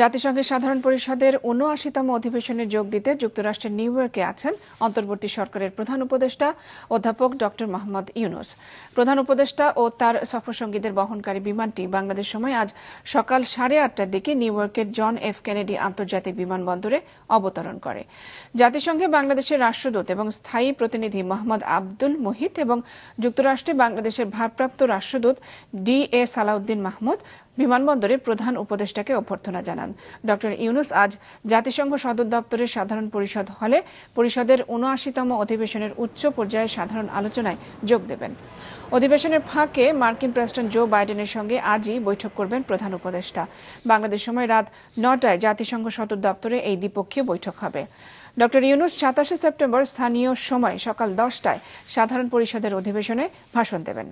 জাতিসংঘের সাধারণ পরিষদের ৭৯তম অধিবেশনে যোগ দিতে যুক্তরাষ্ট্রের নিউ ইয়র্কে আছেন অন্তর্বর্তী সরকারের প্রধান উপদেষ্টা অধ্যাপক ডক্টর মোহাম্মদ ইউনূস। প্রধান উপদেষ্টা ও তার সফরসঙ্গীদের বহনকারী বিমানটি বাংলাদেশ সময় আজ সকাল 8:30টার দিকে নিউ ইয়র্কের জন এফ কেনেডি আন্তর্জাতিক বিমানবন্দরে অবতরণ করে। জাতিসংঘে বাংলাদেশের রাষ্ট্রদূত এবং স্থায়ী প্রতিনিধি মোহাম্মদ আব্দুল মুহিত এবং যুক্তরাষ্ট্রে বাংলাদেশের ভারপ্রাপ্ত রাষ্ট্রদূত ডি.এ. সালাউদ্দিন মাহমুদ বিমানবন্দরে প্রধান উপদেষ্টাকে অভ্যর্থনা জানান। ডক্টর ইউনূস আজ জাতিসংঘ সদর দপ্তরের সাধারণ পরিষদ হলে পরিষদের ৭৯তম অধিবেশনের উচ্চ পর্যায়ের সাধারণ আলোচনায় যোগ দেবেন। অধিবেশনের ফাঁকে মার্কিন প্রেসিডেন্ট জো বাইডেনের সঙ্গে আজই বৈঠক করবেন প্রধান উপদেষ্টা। বাংলাদেশ সময় রাত ৯টায় জাতিসংঘ সদর দপ্তরে এই দ্বিপক্ষীয় বৈঠক হবে। ডক্টর ইউনূস ২৭শে সেপ্টেম্বর স্থানীয় সময় সকাল ১০টায় সাধারণ পরিষদের অধিবেশনে ভাষণ দেবেন।